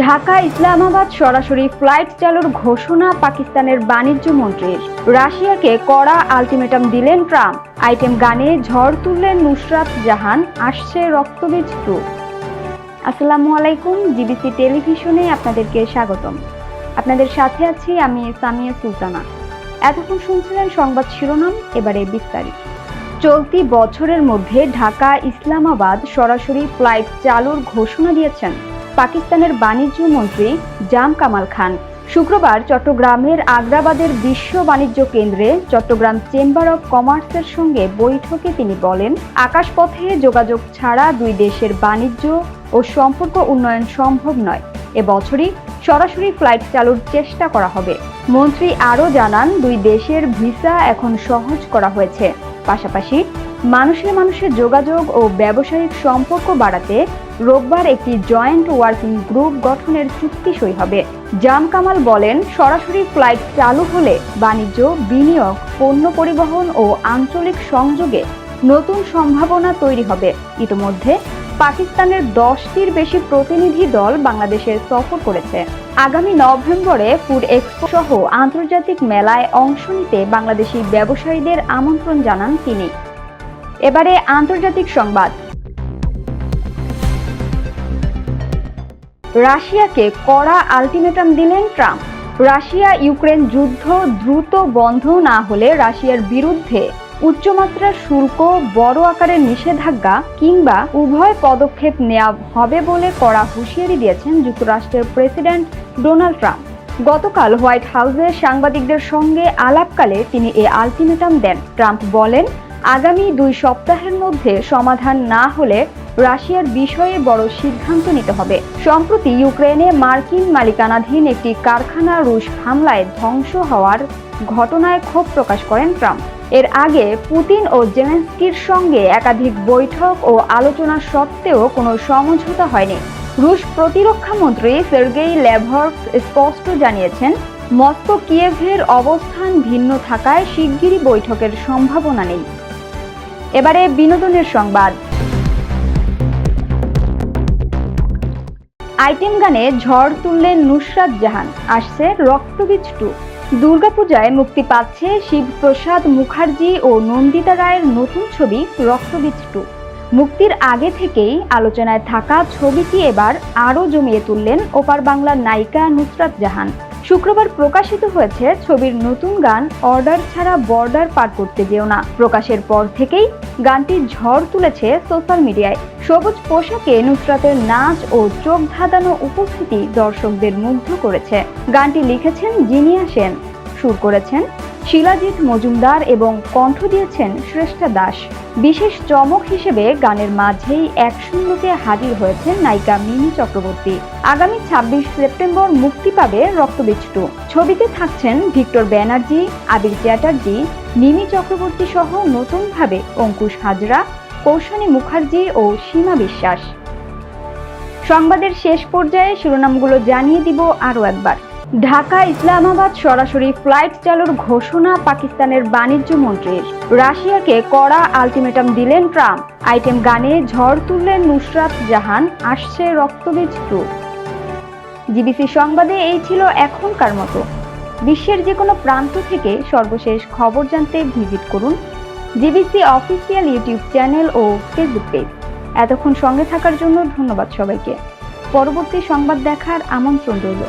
ঢাকা ইসলামাবাদ সরাসরি ফ্লাইট চালুর ঘোষণা পাকিস্তানের বাণিজ্য মন্ত্রীর। রাশিয়াকে কড়া আলটিমেটাম দিলেন ট্রাম্প। আইটেম গানে ঝড় তুললেন নুসরাত জাহান। আসছে রক্তবীজ 2। আসসালামু আলাইকুম, জিবিসি টেলিভিশনে আপনাদেরকে স্বাগতম। আপনাদের সাথে আছি আমি সামিয়া সুলতানা। এতক্ষণ শুনছিলেন সংবাদ শিরোনাম, এবারে বিস্তারিত। চলতি বছরের মধ্যে ঢাকা ইসলামাবাদ সরাসরি ফ্লাইট চালুর ঘোষণা দিয়েছেন পাকিস্তানের বাণিজ্য মন্ত্রী জাম কামাল খান। শুক্রবার চট্টগ্রামের আগ্রাবাদের বিশ্ব বাণিজ্য কেন্দ্রে চট্টগ্রাম চেম্বার অব কমার্সের সঙ্গে বৈঠকে তিনি বলেন, আকাশপথে যোগাযোগ ছাড়া দুই দেশের বাণিজ্য ও সম্পর্ক উন্নয়ন সম্ভব নয়। এবছরই সরাসরি ফ্লাইট চালুর চেষ্টা করা হবে। মন্ত্রী আরও জানান, দুই দেশের ভিসা এখন সহজ করা হয়েছে। পাশাপাশি মানুষে যোগাযোগ ও ব্যবসায়িক সম্পর্ক বাড়াতে রোববার একটি জয়েন্ট ওয়ার্কিং গ্রুপ গঠনের চুক্তি সই হবে। জাম কামাল বলেন, সরাসরি ফ্লাইট চালু হলে বাণিজ্য, বিনিয়োগ, পণ্য পরিবহন ও আঞ্চলিক সংযোগে নতুন সম্ভাবনা তৈরি হবে। ইতিমধ্যে পাকিস্তানের 10টির বেশি প্রতিনিধি দল বাংলাদেশে সফর করেছে। আগামী নভেম্বরে ফুড এক্সপো সহ আন্তর্জাতিক মেলায় অংশ নিতে বাংলাদেশি ব্যবসায়ীদের আমন্ত্রণ জানান তিনি। এবারে আন্তর্জাতিক সংবাদ। রাশিয়াকে কড়া আলটিমেটাম দিলেন ট্রাম্প। রাশিয়া ইউক্রেন যুদ্ধ দ্রুত বন্ধ না হলে রাশিয়ার বিরুদ্ধে উচ্চমাত্রার শুল্ক, বড় আকারের নিষেধাজ্ঞা কিংবা উভয় পদক্ষেপ নেওয়া হবে বলে কড়া হুঁশিয়ারি দিয়েছেন যুক্তরাষ্ট্রের প্রেসিডেন্ট ডোনাল্ড ট্রাম্প। গতকাল হোয়াইট হাউসে সাংবাদিকদের সঙ্গে আলাপকালে তিনি এ আলটিমেটাম দেন। ট্রাম্প বলেন, আগামী 2 সপ্তাহের মধ্যে সমাধান না হলে রাশিয়ার বিষয়ে বড় সিদ্ধান্ত নিতে হবে। সম্প্রতি ইউক্রেনে মার্কিন মালিকানাধীন একটি কারখানা রুশ হামলায় ধ্বংস হওয়ার ঘটনায় ক্ষোভ প্রকাশ করেন ট্রাম্প। এর আগে পুতিন ও জেলেনস্কির সঙ্গে একাধিক বৈঠক ও আলোচনা সত্ত্বেও কোনো সমঝোতা হয়নি। রুশ প্রতিরক্ষা মন্ত্রী সের্গেই ল্যাভরভ স্পষ্ট জানিয়েছেন, মস্কো কিয়েভের অবস্থান ভিন্ন থাকায় শিগগিরই বৈঠকের সম্ভাবনা নেই। এবারে বিনোদনের সংবাদ। আইটেম গানে ঝড় তুললেন নুসরাত জাহান। আসছে রক্তবীজ 2। দুর্গাপূজায় মুক্তি পাচ্ছে শিবপ্রসাদ মুখার্জি ও নন্দিতা রায়ের নতুন ছবি রক্তবীজ 2। মুক্তির আগে থেকেই আলোচনায় থাকা ছবিটি এবার আরও জমিয়ে তুললেন ওপার বাংলার নায়িকা নুসরাত জাহান। শুক্রবার প্রকাশিত হয়েছে ছবির নতুন গান অর্ডার ছাড়া বর্ডার পার করতে যেও না। প্রকাশের পর থেকেই গানটি ঝড় তুলেছে সোশ্যাল মিডিয়ায়। সবুজ পোশাকে নুসরাতের নাচ ও চোখ ধাঁধানো উপস্থিতি দর্শকদের মুগ্ধ করেছে। গানটি লিখেছেন জিনিয়া সেন, সুর করেছেন শিলাজিৎ মজুমদার এবং কণ্ঠ দিয়েছেন শ্রেষ্ঠা দাস। বিশেষ চমক হিসেবে গানের মাঝেই অ্যাকশন লুকে হাজির হয়েছেন নায়িকা মিমি চক্রবর্তী। আগামী 26 সেপ্টেম্বর মুক্তি পাবে রক্তবীজ 2। ছবিতে থাকছেন ভিক্টর ব্যানার্জি, আবির চ্যাটার্জি, মিমি চক্রবর্তী সহ নতুনভাবে অঙ্কুশ হাজরা, কৌশানী মুখার্জি ও সীমা বিশ্বাস। সংবাদের শেষ পর্যায়ে শিরোনামগুলো জানিয়ে দিব আরও একবার। ঢাকা ইসলামাবাদ সরাসরি ফ্লাইট চালুর ঘোষণা পাকিস্তানের বাণিজ্য মন্ত্রীর। রাশিয়াকে কড়া আলটিমেটাম দিলেন ট্রাম্প। আইটেম গানে ঝড় তুললেন নুসরাত জাহান। আসছে রক্তবীজ 2। জিবিসি সংবাদে এই ছিল এখনকার মতো। বিশ্বের যে কোনো প্রান্ত থেকে সর্বশেষ খবর জানতে ভিজিট করুন জিবিসি অফিসিয়াল ইউটিউব চ্যানেল ও ফেসবুক পেজ। এতক্ষণ সঙ্গে থাকার জন্য ধন্যবাদ সবাইকে। পরবর্তী সংবাদ দেখার আমন্ত্রণ রইল।